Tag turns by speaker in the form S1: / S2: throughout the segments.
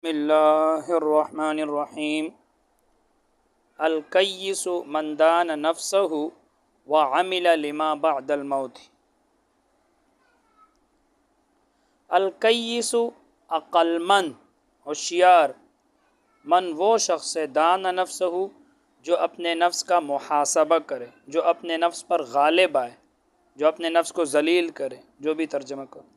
S1: بسم اللہ الرحمن الرحیم الکیس من دان نفسہ وعمل لما بعد الموت۔ الکیس عقل مند، ہوشیار، من وہ شخص ہے دان نفسہ جو اپنے نفس کا محاسبہ کرے، جو اپنے نفس پر غالب آئے، جو اپنے نفس کو ذلیل کرے، جو بھی ترجمہ کرو۔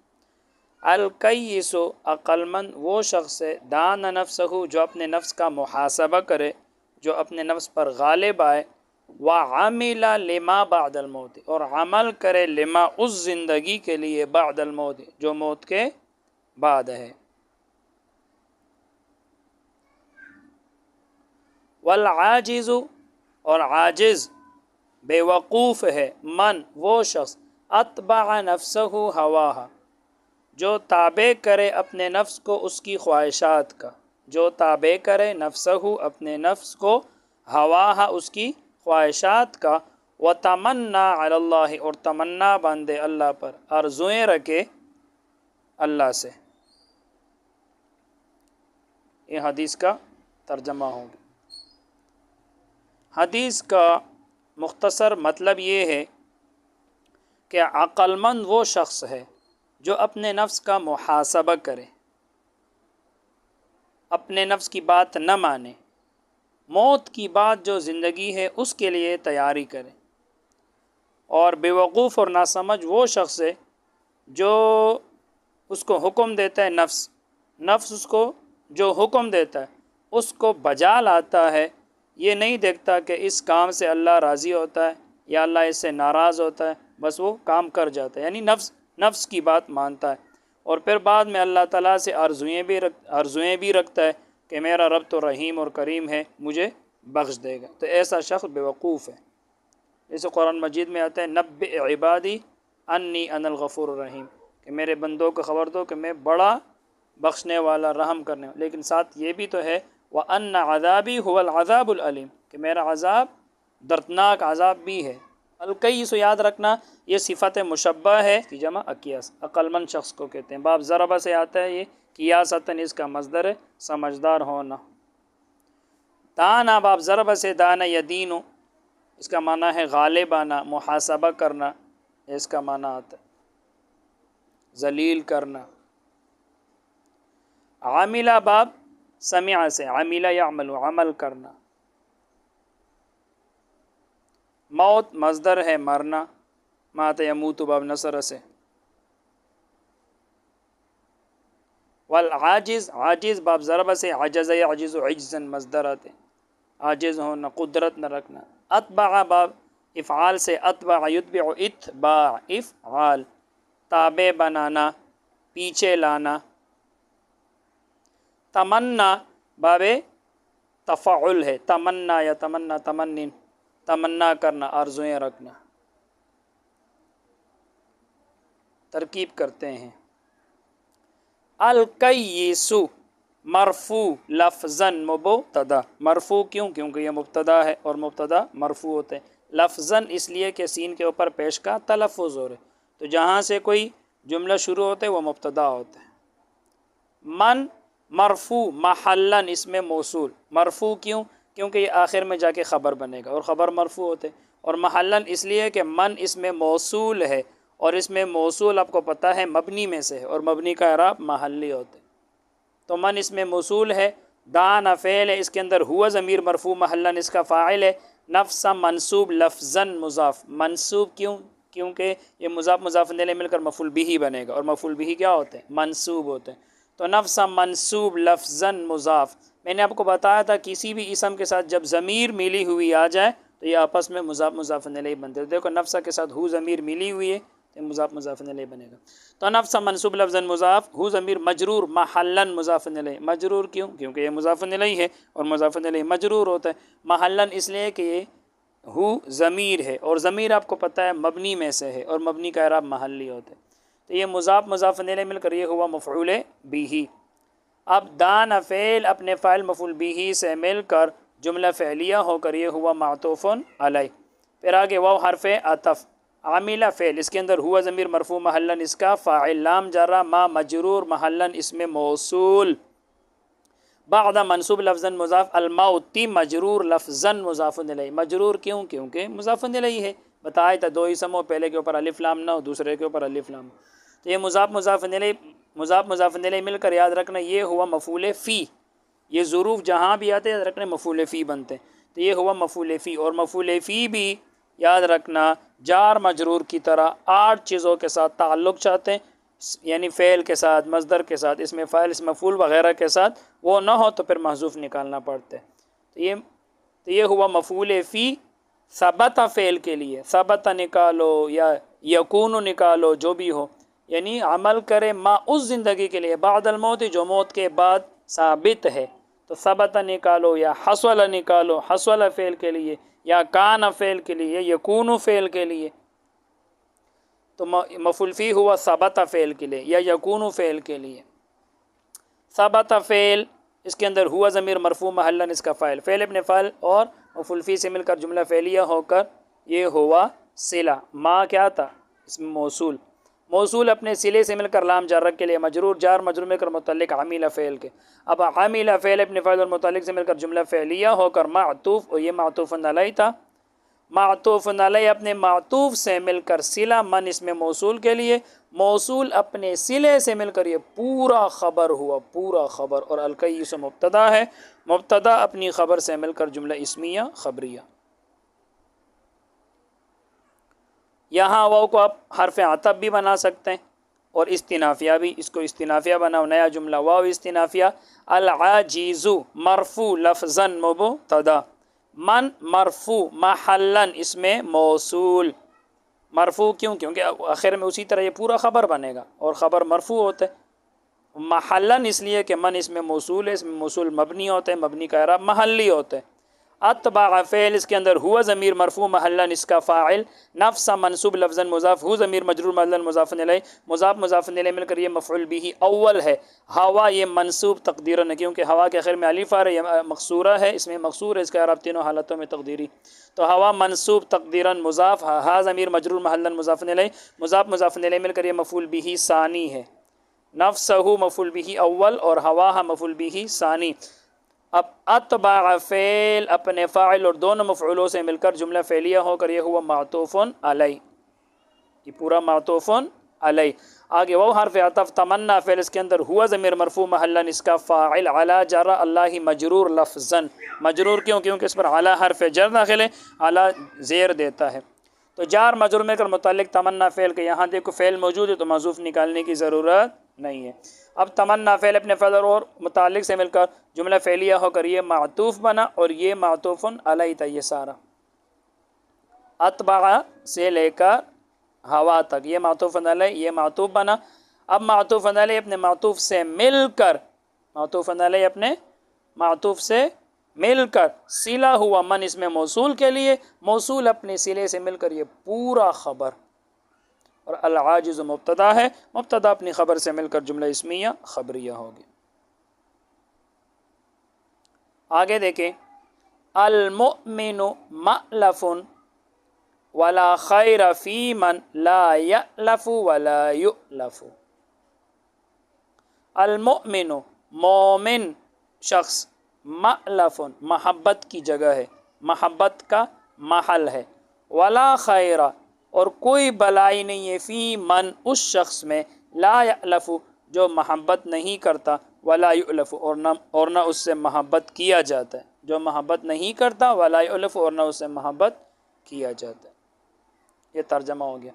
S1: الکیس عقل مند وہ شخص ہے دان نفسہ جو اپنے نفس کا محاسبہ کرے، جو اپنے نفس پر غالب آئے، وعمل لما بعد الموت، اور عمل کرے لما اس زندگی کے لیے بعد الموت جو موت کے بعد ہے۔ والعاجز، اور عاجز بے وقوف ہے، من وہ شخص اتبع نفسہ ہواہا جو تابع کرے اپنے نفس کو اس کی خواہشات کا، جو تابع کرے نفسہ اپنے نفس کو، ہواہا اس کی خواہشات کا، وتمنا علی اللہ اور تمنا باندھے اللہ پر، آرزوئیں رکھے اللہ سے۔ یہ حدیث کا ترجمہ ہوگا۔ حدیث کا مختصر مطلب یہ ہے کہ عقل مند وہ شخص ہے جو اپنے نفس کا محاسبہ کرے، اپنے نفس کی بات نہ مانے، موت کی بات جو زندگی ہے اس کے لیے تیاری کرے، اور بے وقوف اور ناسمجھ وہ شخص ہے جو اس کو حکم دیتا ہے نفس اس کو جو حکم دیتا ہے اس کو بجا لاتا ہے، یہ نہیں دیکھتا کہ اس کام سے اللہ راضی ہوتا ہے یا اللہ اس سے ناراض ہوتا ہے، بس وہ کام کر جاتا ہے، یعنی نفس کی بات مانتا ہے، اور پھر بعد میں اللہ تعالیٰ سے آرزوئیں بھی رکھتا ہے کہ میرا رب تو رحیم اور کریم ہے، مجھے بخش دے گا۔ تو ایسا شخص بے وقوف ہے۔ جیسے قرآن مجید میں آتا ہے نبئ عبادی انی انا الغفور الرحیم، کہ میرے بندوں کو خبر دو کہ میں بڑا بخشنے والا، رحم کرنے والا، لیکن ساتھ یہ بھی تو ہے وَأَنَّ عَذَابِي هُوَ الْعَذَابُ الْأَلِيمُ، کہ میرا عذاب دردناک عذاب بھی ہے۔ الکیس یاد رکھنا یہ صفت مشبہ ہے کی جمع اکیاس، عقل مند شخص کو کہتے ہیں۔ باب ضربہ سے آتا ہے، یہ کیاستن اس کا مصدر ہے، سمجھدار ہونا۔ دانا باب ضربہ سے دانا یدینو، اس کا معنی ہے غالب آنا، محاسبہ کرنا، اس کا معنی آتا ہے ذلیل کرنا۔ عاملہ باب سمع سے، عاملہ یعمل عمل کرنا۔ موت مصدر ہے مرنا، مات یموت باب نصر سے۔ والعاجز عاجز باب ضربہ سے عجز یعجز عجزا مصدر آتے، عاجز ہونا، قدرت نہ رکھنا۔ اتبع باب افعال سے، اتبع یتبع اتباع افعال، تابع بنانا، پیچھے لانا۔ تمنا باب تفعل ہے، تمنا یا تمنا تمنن، تمنا کرنا، آرزوئیں رکھنا۔ ترکیب کرتے ہیں۔ الکیس مرفوع لفظاً مبتدا، مرفوع کیونکہ یہ مبتدا ہے اور مبتدا مرفوع ہوتے ہیں، لفظاً اس لیے کہ سین کے اوپر پیش کا تلفظ ہو رہے، تو جہاں سے کوئی جملہ شروع ہوتے وہ مبتدا ہوتا ہے۔ من مرفوع محلاً اس میں موصول، مرفوع کیونکہ یہ آخر میں جا کے خبر بنے گا، اور خبر مرفوع ہوتے، اور محلاً اس لیے کہ من اس میں موصول ہے، اور اس میں موصول آپ کو پتہ ہے مبنی میں سے ہے، اور مبنی کا اعراب محلی ہوتے، تو من اس میں موصول ہے، دان فعل ہے، اس کے اندر ہوا ضمیر مرفوع محلاً اس کا فاعل ہے، نفس منصوب لفظاً مضاف، منصوب کیونکہ یہ مضاف الیہ مل کر مفعول بھی بنے گا، اور مفعول بھی کیا ہوتے ہیں؟ منصوب ہوتے ہیں، تو نفس منصوب لفظاً مضاف۔ میں نے آپ کو بتایا تھا کسی بھی اسم کے ساتھ جب ضمیر ملی ہوئی آ جائے تو یہ آپس میں مضاف الیہ بنتے ہیں۔ دیکھو نفس کے ساتھ ہو ضمیر ملی ہوئی ہے تو مضاف الیہ بنے گا، تو نفس منصوب لفظاً مضاف، ہو ضمیر مجرور محلاً مضاف الیہ، مجرور کیونکہ یہ مضاف الیہ ہے اور مضاف الیہ مجرور ہوتا ہے، محلاً اس لیے کہ یہ ہو ضمیر ہے، اور ضمیر آپ کو پتہ ہے مبنی میں سے ہے، اور مبنی کا اعراب محلی ہوتا ہے، تو یہ مضاف الیہ مل کر یہ ہوا مفعول بھی۔ اب دان فعل اپنے فاعل مفعول بھی سے مل کر جملہ فعلیہ ہو کر یہ ہوا معطوف علیہ، پھر آگے واو حرف عطف، عاملہ فعل اس کے اندر ہوا ضمیر مرفوع محلاً اس کا فاعل، لام جرہ ما مجرور محلاً اس میں موصول، بعد منصوب لفظاً مضاف الموتی مجرور لفظاً مضاف الیہ، مجرور کیوں؟ کیونکہ مضاف الیہ ہے، بتایا تھا دو اسم ہو، پہلے کے اوپر الف لام نہ ہو، دوسرے کے اوپر الف لام ہو، تو یہ مضاف مضاف الیہ مل کر یاد رکھنا یہ ہوا مفعول فی، یہ ظروف جہاں بھی آتے ہیں یاد رکھنا مفعول فی بنتے ہیں، تو یہ ہوا مفعول فی، اور مفعول فی بھی یاد رکھنا جار مجرور کی طرح 8 چیزوں کے ساتھ تعلق چاہتے ہیں، یعنی فعل کے ساتھ، مصدر کے ساتھ، اس میں فاعل، اسم مفعول وغیرہ کے ساتھ، وہ نہ ہو تو پھر محذوف نکالنا پڑتا ہے، تو یہ ہوا مفعول فی ثبت فعل کے لیے، ثبت نکالو یا یکون نکالو جو بھی ہو، یعنی عمل کرے ما اس زندگی کے لیے بعد الموت جو موت کے بعد ثابت ہے، تو ثبت نکالو یا حصل نکالو، حصل فعل کے لیے یا کان فعل کے لیے، یکون فعل کے لیے، تو مفعول فی ہوا ثبت فعل کے لیے یا یکون فعل کے لیے۔ ثبت فعل اس کے اندر ہوا ضمیر مرفوع محلاً اس کا فاعل، فعل ابن فاعل اور مفعول فی سے مل کر جملہ فعلیہ ہو کر یہ ہوا صلہ، ما کیا تھا؟ اسم موصول، موصول اپنے صلے سے مل کر لام جار کے لیے مجرور، جار مجرور مل کر متعلق عامل فعل کے، اب عامل فعل ابن فاعل اور متعلق سے مل کر جملہ فعلیہ ہو کر معطوف، اور یہ معطوف علیہ تھا، معطوف علیہ اپنے معطوف سے مل کر صلہ من اس میں موصول کے لیے، موصول اپنے صلے سے مل کر یہ پورا خبر ہوا، پورا خبر، اور الکیس مبتدا ہے، مبتدا اپنی خبر سے مل کر جملہ اسمیہ خبریہ۔ یہاں واو کو آپ حرف عطف بھی بنا سکتے ہیں اور استنافیہ بھی، اس کو استنافیہ بناؤ، نیا جملہ واو استنافیہ، العاجز مرفوع لفظاً مبتدا، من مرفوع محلاً اس میں موصول، مرفوع کیوں؟ کیونکہ آخر میں اسی طرح یہ پورا خبر بنے گا اور خبر مرفوع ہوتا ہے، محلاً اس لیے کہ من اس میں موصول ہے، اس میں موصول مبنی ہوتا ہے، مبنی کا اعراب محلی ہوتا ہے، اتبع فعل اس کے اندر ہوا ضمیر مرفوع محلاً اس کا فاعل، نفس منصوب لفظاً مضاف، ہو ضمیر مجرور محلاً مضاف الیہ، مضاف الیہ مل کر یہ مفعول بھی اول ہے، ہوا یہ منصوب تقدیراً ہے کیونکہ ہوا کے آخر میں الف آ رہا ہے، یہ مقصورہ ہے، اس میں مقصور ہے، اس کا اعراب تینوں حالتوں میں تقدیری، تو ہوا منصوب تقدیراً مضاف، ہا ضمیر مجرور محلاً مضاف الیہ، مضاف الیہ مل کر یہ مفعول بھی ثانی ہے، نفسہ مفعول بھی اول اور ہوا مفعول بھی ثانی۔ اب اتبع فعل اپنے فاعل اور دونوں مفعولوں سے مل کر جملہ فعلیہ ہو کر یہ ہوا معطوف علیہ، یہ پورا معطوف علیہ۔ آگے وہ حرف عطف تمنا فعل اس کے اندر ہوا ضمیر مرفوع محلاً اس کا فاعل، علی جر اللہ مجرور لفظاً، مجرور کیوں؟ کیونکہ اس پر علی حرف جر داخل ہے، علی زیر دیتا ہے، تو جار مجرور میں کر متعلق تمنا فعل کے، یہاں دیکھو فعل موجود ہے تو محذوف نکالنے کی ضرورت نہیں ہے، اب تمنا فعل اپنے فعل اور متعلق سے مل کر جملہ فعلیہ ہو کر یہ معطوف بنا اور یہ معطوف علیہ تھا، یہ سارا اتبع سے لے کر ہوا تک یہ معطوف علیہ، یہ معطوف بنا، اب معطوف علیہ اپنے معطوف سے مل کر، معطوف علیہ اپنے معطوف سے مل کر صلہ ہوا من اس میں موصول کے لیے، موصول اپنے صلے سے مل کر یہ پورا خبر، اور العاجز مبتدا ہے، مبتدا اپنی خبر سے مل کر جملہ اسمیہ خبریہ ہوگی۔ آگے دیکھیں، المؤمن مألف ولا خیر فی من لا یألف ولا یؤلف، المؤمن مومن شخص، مألف محبت کی جگہ ہے، محبت کا محل ہے، ولا خیر اور کوئی بلائی نہیں ہے، فی من اس شخص میں، لا یألف جو محبت نہیں کرتا، ولا یؤلف اور نہ اس سے محبت کیا جاتا ہے، جو محبت نہیں کرتا، ولا یؤلف اور نہ اس سے محبت کیا جاتا ہے۔ یہ ترجمہ ہو گیا۔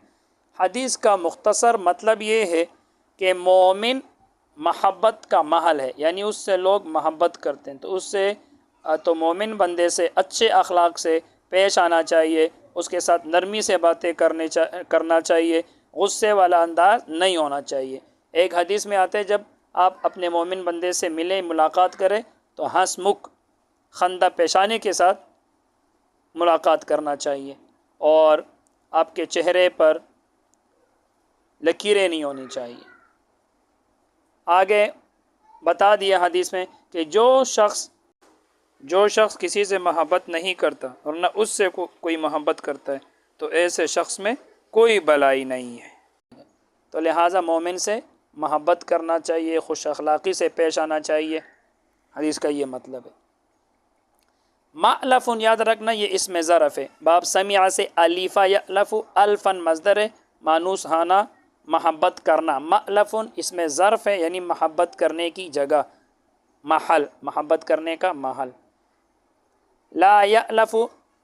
S1: حدیث کا مختصر مطلب یہ ہے کہ مومن محبت کا محل ہے، یعنی اس سے لوگ محبت کرتے ہیں، تو اس سے تو مومن بندے سے اچھے اخلاق سے پیش آنا چاہیے، اس کے ساتھ نرمی سے باتیں کرنا چاہیے، غصے والا انداز نہیں ہونا چاہیے۔ ایک حدیث میں آتے جب آپ اپنے مومن بندے سے ملیں، ملاقات کریں تو ہنس مکھ خندہ پیشانی کے ساتھ ملاقات کرنا چاہیے، اور آپ کے چہرے پر لکیریں نہیں ہونی چاہیے۔ آگے بتا دیا حدیث میں کہ جو شخص کسی سے محبت نہیں کرتا اور نہ اس سے کوئی محبت کرتا ہے تو ایسے شخص میں کوئی بلائی نہیں ہے، تو لہٰذا مومن سے محبت کرنا چاہیے، خوش اخلاقی سے پیش آنا چاہیے، حدیث کا یہ مطلب ہے۔ مألف یاد رکھنا یہ اسم ظرف ہے، باب سمع سے الیفا یألف، الفن مصدر ہے، مانوس ہانا محبت کرنا، مألف اسم ظرف ہے یعنی محبت کرنے کی جگہ، محل محبت کرنے کا محل۔ لا یألف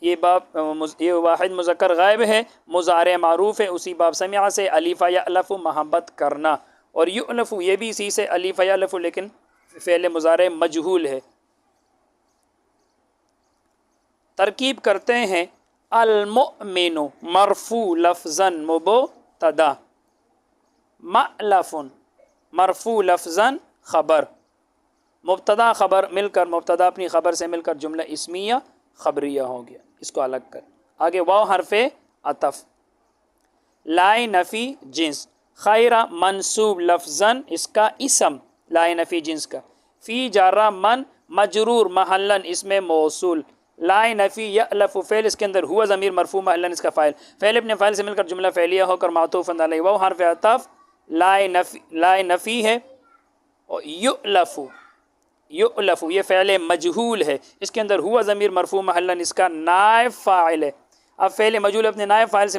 S1: یہ باب یہ واحد مذکر غائب ہے، مضارع معروف ہے، اسی باب سمع سے الیفا یألف محبت کرنا، اور یؤلف یہ بھی اسی سے الیفا یألف لیکن فعل مضارع مجہول ہے۔ ترکیب کرتے ہیں، المؤمن مرفوع لفظا مبتدا، مألف مرفوع لفظا خبر، مبتدا خبر مل کر مبتدا اپنی خبر سے مل کر جملہ اسمیہ خبریہ ہو گیا، اس کو الگ کر۔ آگے واو حرف عطف، لائے نفی جنس، خیر منصوب لفظا اس کا اسم، لائے نفی جنس کا، فی جارہ من مجرور محلا اس میں موصول، لائے نفی یألف فعل اس کے اندر ہوا ضمیر مرفوع محلا اس کا فاعل، فعل اپنے فاعل سے مل کر جملہ فعلیہ ہو کر معطوف علیہ، واو حرف عطف لائے نفی ہے، اور یؤلف یؤلف یہ فعل مجہول ہے، اس کے اندر ہوا ضمیر مرفوع محلا اس کا نائب فاعل ہے۔ اب فعل مجہول اپنے نائب فاعل سے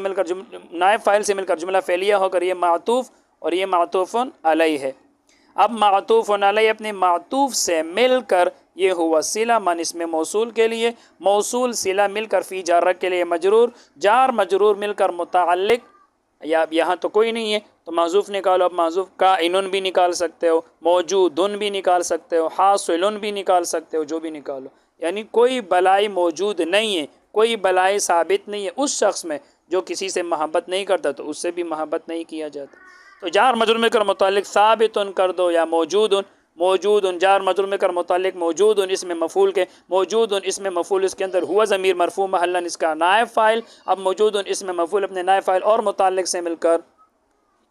S1: مل کر جملہ فعلیہ ہو کر یہ معطوف اور یہ معطوف علیہ ہے۔ اب معطوف علیہ اپنے معطوف سے مل کر یہ ہوا صلہ من اس میں موصول کے لیے، موصول صلہ مل کر فی جارہ کے لیے مجرور، جار مجرور مل کر متعلق، یا یہاں تو کوئی نہیں ہے تو محذوف نکالو، اب محذوف کائن بھی نکال سکتے ہو، موجودن بھی نکال سکتے ہو، حاصل بھی نکال سکتے ہو، جو بھی نکالو، یعنی کوئی بلائی موجود نہیں ہے، کوئی بلائی ثابت نہیں ہے اس شخص میں جو کسی سے محبت نہیں کرتا، تو اس سے بھی محبت نہیں کیا جاتا، تو جار مجرور مل کر متعلق ثابت کر دو، یا موجود جار مجرور مل کر متعلق موجود اس میں مفعول کے، موجود اس میں مفعول اس کے اندر ہوا ضمیر مرفوع محلا اس کا نائب فاعل، اب موجود اس میں مفعول اپنے نائب فاعل اور متعلق سے مل کر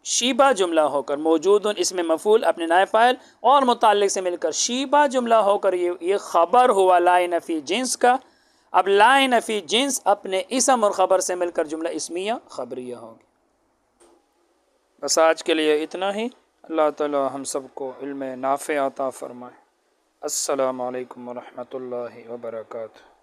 S1: شیبہ جملہ ہو کر، موجود اس میں مفعول اپنے نائب فاعل اور متعلق سے مل کر شیبہ جملہ ہو کر یہ خبر ہوا لائے نفی جنس کا۔ اب لائے نفی جنس اپنے اسم اور خبر سے مل کر جملہ اسمیہ خبریہ ہوگی۔ بس آج کے لیے اتنا ہی، اللہ تعالی ہم سب کو علم نافع عطا فرمائے۔ السلام علیکم ورحمۃ اللہ وبرکاتہ۔